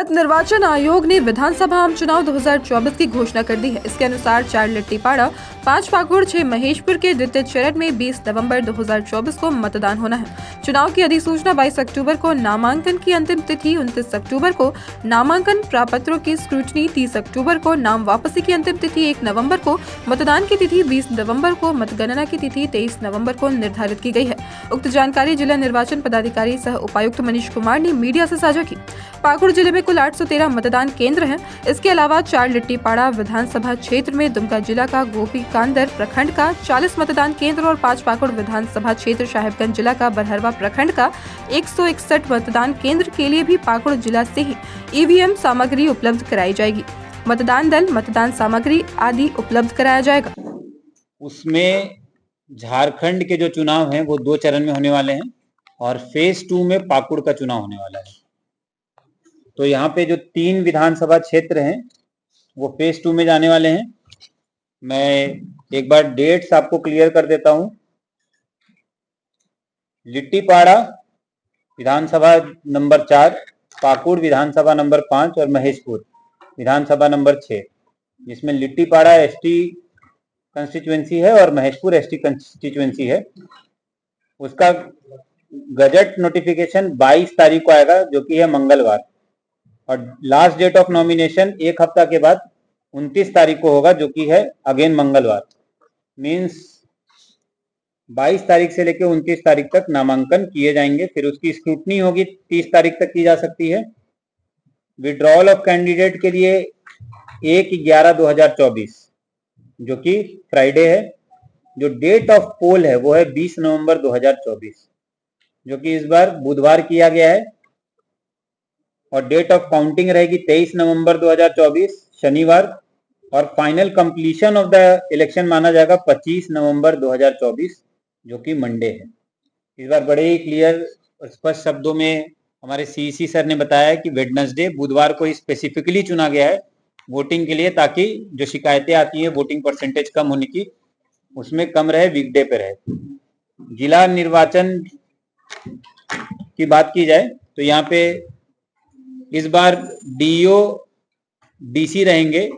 भारत निर्वाचन आयोग ने विधानसभा आम चुनाव 2024 की घोषणा कर दी है। इसके अनुसार 4 लिट्टीपाड़ा, 5 पाकुड़, 6 महेशपुर के द्वितीय चरण में 20 नवंबर 2024 को मतदान होना है। चुनाव की अधिसूचना 22 अक्टूबर को, नामांकन की अंतिम तिथि 29 अक्टूबर को, नामांकन प्रापत्रों की स्क्रूटनी 30 अक्टूबर को, नाम वापसी की अंतिम तिथि 1 नवंबर को, मतदान की तिथि 20 नवंबर को, मतगणना की तिथि 23 नवंबर को निर्धारित की गई है। उक्त जानकारी जिला निर्वाचन पदाधिकारी सह उपायुक्त मनीष कुमार ने मीडिया से साझा की। पाकुड़ जिले में कुल 813 मतदान केंद्र हैं। इसके अलावा 4 लिट्टीपाड़ा विधानसभा क्षेत्र में दुमका जिला का गोपीकांदर प्रखंड का 40 मतदान केंद्र और 5 पाकुड़ विधानसभा क्षेत्र साहेबगंज जिला का बरहरवा प्रखंड का 161 मतदान केंद्र के लिए भी पाकुड़ जिला से ही ईवीएम सामग्री उपलब्ध कराई जाएगी। मतदान दल, मतदान सामग्री आदि उपलब्ध कराया जाएगा। उसमें झारखंड के जो चुनाव हैं वो 2 चरण में होने वाले हैं और फेज 2 में पाकुड़ का चुनाव होने वाला है। तो यहाँ पे जो 3 विधानसभा क्षेत्र हैं वो फेज 2 में जाने वाले हैं। मैं एक बार डेट्स आपको क्लियर कर देता हूँ। लिट्टीपाड़ा विधानसभा नंबर 4, पाकुड़ विधानसभा नंबर 5 और महेशपुर विधानसभा नंबर 6, जिसमें लिट्टीपाड़ा एसटी कंस्टिट्यूएंसी है और महेशपुर एसटी कंस्टिट्यूएंसी है। उसका गजट नोटिफिकेशन 22 तारीख को आएगा, जो कि है मंगलवार, और लास्ट डेट ऑफ नॉमिनेशन 1 हफ्ता के बाद 29 तारीख को होगा, जो कि है अगेन मंगलवार। मींस 22 तारीख से लेकर 29 तारीख तक नामांकन किए जाएंगे। फिर उसकी स्क्रूटनी होगी, 30 तारीख तक की जा सकती है। विड्रॉल ऑफ कैंडिडेट के लिए 1/11/2024, जो कि फ्राइडे है। जो डेट ऑफ पोल है वो है 20 नवंबर 2024, जो कि इस बार बुधवार किया गया है। और डेट ऑफ काउंटिंग रहेगी 23 नवंबर 2024 शनिवार, और final completion of the election माना जाएगा 25 नवंबर 2024, जो कि मंडे है। इस बार बड़े ही क्लियर और स्पष्ट शब्दों में हमारे सीईसी सर ने बताया कि वेडनेसडे, बुधवार को स्पेसिफिकली चुना गया है वोटिंग के लिए, ताकि जो शिकायतें आती हैं वोटिंग परसेंटेज कम होने की, उसमें कम रहे, वीकडे पे रहे। जिला निर्वाचन की बात की जाए तो यहाँ पे इस बार डीओ डीसी रहेंगे,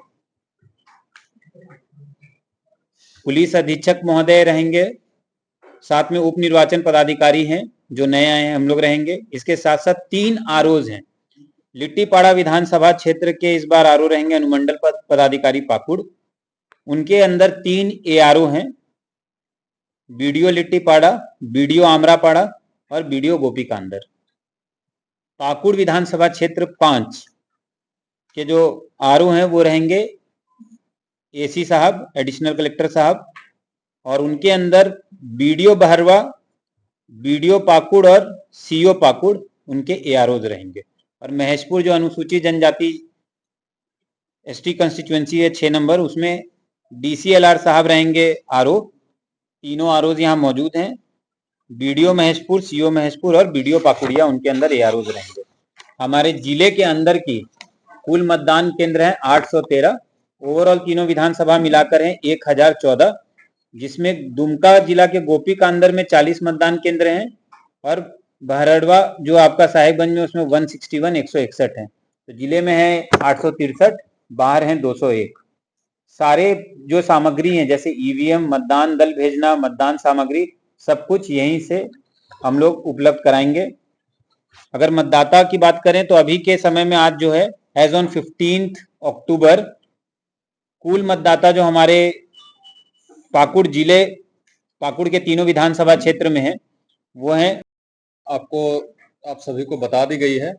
पुलिस अधीक्षक महोदय रहेंगे, साथ में उप निर्वाचन पदाधिकारी हैं जो नए आए हैं, हम लोग रहेंगे। इसके साथ साथ 3 आरओज हैं। लिट्टीपाड़ा विधानसभा क्षेत्र के इस बार आरओ रहेंगे अनुमंडल पदाधिकारी पाकुड़। उनके अंदर 3 एआरओ हैं, बीडीओ लिट्टीपाड़ा, बीडीओ आमरापाड़ा और बीडीओ गोपीकांदर। पाकुड़ विधानसभा क्षेत्र 5 के जो आरओ हैं वो रहेंगे एसी साहब, एडिशनल कलेक्टर साहब, और उनके अंदर बीडीओ बहरवा, बीडीओ पाकुड़ और सीओ पाकुड़ उनके एआरओज रहेंगे। और महेशपुर जो अनुसूचित जनजाति एसटी कंस्टिट्यूएंसी है 6 नंबर, उसमें डीसीएलआर साहब रहेंगे आरओ। तीनों आरओज यहाँ मौजूद हैं। बीडीओ महेशपुर, सीओ महेशपुर और बीडीओ पाकुड़िया, उनके अंदर एआरओज रहेंगे। हमारे जिले के अंदर की कुल मतदान केंद्र है 813। ओवरऑल तीनों विधानसभा मिलाकर हैं 1014, जिसमें दुमका जिला के गोपीकांदर में 40 मतदान केंद्र हैं और बहरड़वा जो आपका साहेबगंज में उसमें 161 161 है। तो जिले में है 863, बाहर हैं 201। सारे जो सामग्री हैं जैसे ईवीएम, मतदान दल भेजना, मतदान सामग्री, सब कुछ यहीं से हम लोग उपलब्ध कराएंगे। अगर मतदाता की बात करें तो अभी के समय में आज जो है एज ऑन 15 अक्टूबर कुल मतदाता जो हमारे पाकुड़ जिले, पाकुड़ के तीनों विधानसभा क्षेत्र में है वो है, आप सभी को बता दी गई है।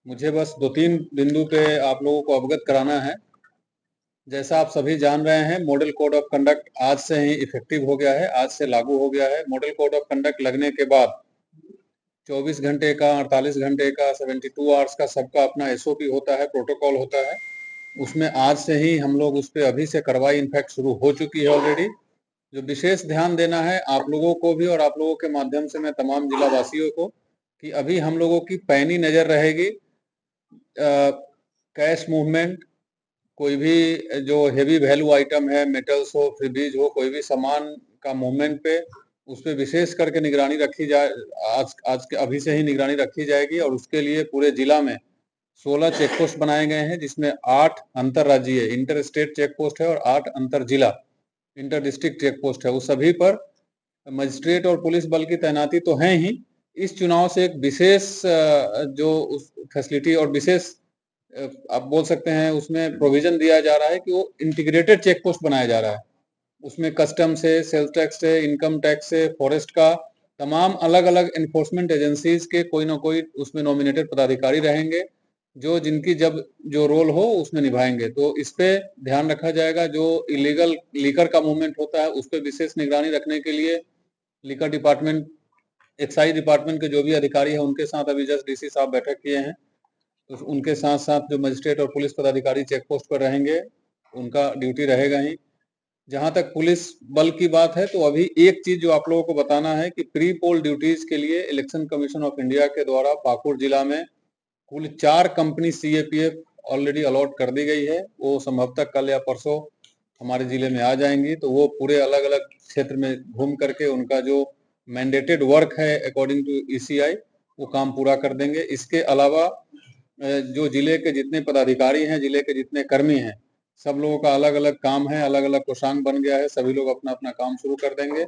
मुझे बस 2-3 बिंदु पे आप लोगों को अवगत कराना है। जैसा आप सभी जान रहे हैं, मॉडल कोड ऑफ कंडक्ट आज से ही इफेक्टिव हो गया है, आज से लागू हो गया है। मॉडल कोड ऑफ कंडक्ट लगने के बाद 24 घंटे का, 48 घंटे का, 72 आवर्स का सबका अपना एसओपी होता है, प्रोटोकॉल होता है। उसमें आज से ही हम लोग उस पर अभी से कार्रवाई इनफैक्ट शुरू हो चुकी है ऑलरेडी। जो विशेष ध्यान देना है आप लोगों को भी और आप लोगों के माध्यम से मैं तमाम जिला वासियों को, कि अभी हम लोगों की पैनी नजर रहेगी कैश मूवमेंट, कोई भी जो हेवी वैल्यू आइटम है, मेटल्स हो, फ्रीबीज हो, कोई भी सामान का मूवमेंट पे, उस पर विशेष करके निगरानी रखी जाए। आज के अभी से ही निगरानी रखी जाएगी और उसके लिए पूरे जिला में 16 चेक पोस्ट बनाए गए हैं, जिसमें 8 अंतरराज्यीय इंटर स्टेट चेक पोस्ट है और 8 अंतर जिला इंटर डिस्ट्रिक्ट चेक पोस्ट है। उस सभी पर मजिस्ट्रेट और पुलिस बल की तैनाती तो है ही। इस चुनाव से एक विशेष जो उस फैसिलिटी और विशेष आप बोल सकते हैं उसमें प्रोविजन दिया जा रहा है कि वो इंटीग्रेटेड चेक पोस्ट बनाया जा रहा है। उसमें कस्टम से, सेल्स टैक्स से, इनकम टैक्स से, फॉरेस्ट का तमाम अलग-अलग एनफोर्समेंट एजेंसीज के कोई ना कोई उसमें नॉमिनेटेड पदाधिकारी रहेंगे, जो जिनकी जब जो रोल हो उसमें निभाएंगे। तो इस पे ध्यान रखा जाएगा। जो इलीगल लीकर का मूवमेंट होता है उस पे विशेष निगरानी रखने के लिए लीकर डिपार्टमेंट, एक्साइज डिपार्टमेंट के जो भी अधिकारी हैं उनके साथ अभी जस्ट डीसी साहब बैठक किए हैं। तो उनके साथ साथ जो मजिस्ट्रेट और पुलिस पदाधिकारी चेक पोस्ट पर रहेंगे उनका ड्यूटी रहेगा ही। जहां तक पुलिस बल की बात है तो अभी एक चीज जो आप लोगों को बताना है कि प्री पोल ड्यूटीज के लिए इलेक्शन कमीशन ऑफ इंडिया के द्वारा पाकुड़ जिला में कुल 4 कंपनी सीएपीएफ ऑलरेडी अलॉट कर दी गई है। वो संभवतः कल या परसों हमारे जिले में आ जाएंगी। तो वो पूरे अलग अलग क्षेत्र में घूम करके उनका जो मैंडेटेड वर्क है अकॉर्डिंग टू ईसीआई वो काम पूरा कर देंगे। इसके अलावा जो जिले के जितने पदाधिकारी हैं, जिले के जितने कर्मी हैं, सब लोगों का अलग अलग काम है, अलग अलग कोषांग बन गया है। सभी लोग अपना अपना काम शुरू कर देंगे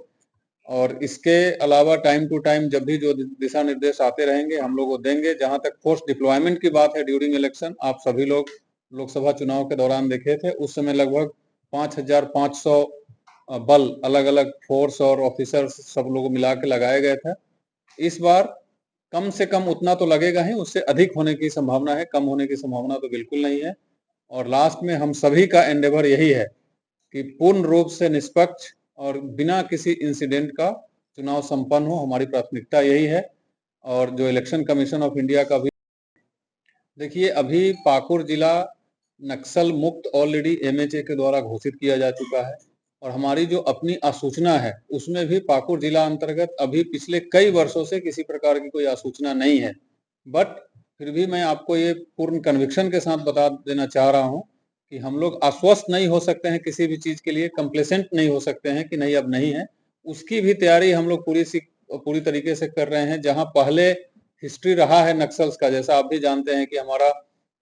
और इसके अलावा टाइम टू टाइम जब भी जो दिशा निर्देश आते रहेंगे हम लोग वो देंगे। जहां तक फोर्स डिप्लॉयमेंट की बात है ड्यूरिंग इलेक्शन, आप सभी लोग लोकसभा चुनाव के दौरान देखे थे, उस समय लगभग 5500 बल अलग अलग फोर्स और ऑफिसर्स सब लोग मिला के लगाए गए थे। इस बार कम से कम उतना तो लगेगा ही, उससे अधिक होने की संभावना है, कम होने की संभावना तो बिल्कुल नहीं है। और लास्ट में हम सभी का एंडेवर यही है कि पूर्ण रूप से निष्पक्ष और बिना किसी इंसिडेंट का चुनाव संपन्न हो, हमारी प्राथमिकता यही है। और जो इलेक्शन कमीशन ऑफ इंडिया का भी देखिए, अभी पाकुड़ जिला नक्सल मुक्त ऑलरेडी एमएचए के द्वारा घोषित किया जा चुका है और हमारी जो अपनी आसूचना है उसमें भी पाकुड़ जिला अंतर्गत अभी पिछले कई वर्षों से किसी प्रकार की कोई आसूचना नहीं है। बट फिर भी मैं आपको ये पूर्ण कन्विक्शन के साथ बता देना चाह रहा हूँ कि हम लोग आश्वस्त नहीं हो सकते हैं किसी भी चीज के लिए, कंप्लेसेंट नहीं हो सकते हैं कि नहीं अब नहीं है। उसकी भी तैयारी हम लोग पूरी तरीके से कर रहे हैं। जहां पहले हिस्ट्री रहा है नक्सल्स का, जैसा आप भी जानते हैं कि हमारा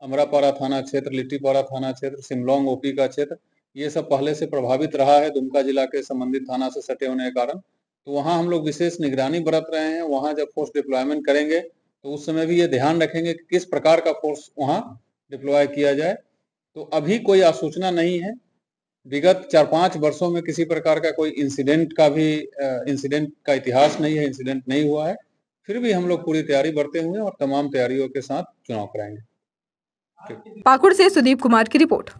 अमरापारा थाना क्षेत्र, लिट्टीपारा थाना क्षेत्र, सिमलोंग ओपी का क्षेत्र, ये सब पहले से प्रभावित रहा है दुमका जिला के संबंधित थाना से सटे होने के कारण। तो वहाँ हम लोग विशेष निगरानी बरत रहे हैं। वहाँ जब फोर्स डिप्लॉयमेंट करेंगे तो उस समय भी ये ध्यान रखेंगे कि किस प्रकार का फोर्स वहाँ डिप्लॉय किया जाए। तो अभी कोई आसूचना नहीं है। विगत 4-5 वर्षों में किसी प्रकार का कोई इंसिडेंट का इतिहास नहीं है, इंसिडेंट नहीं हुआ है। फिर भी हम लोग पूरी तैयारी बरते हुए और तमाम तैयारियों के साथ चुनाव कराएंगे। पाकुड़ से सुदीप कुमार की रिपोर्ट।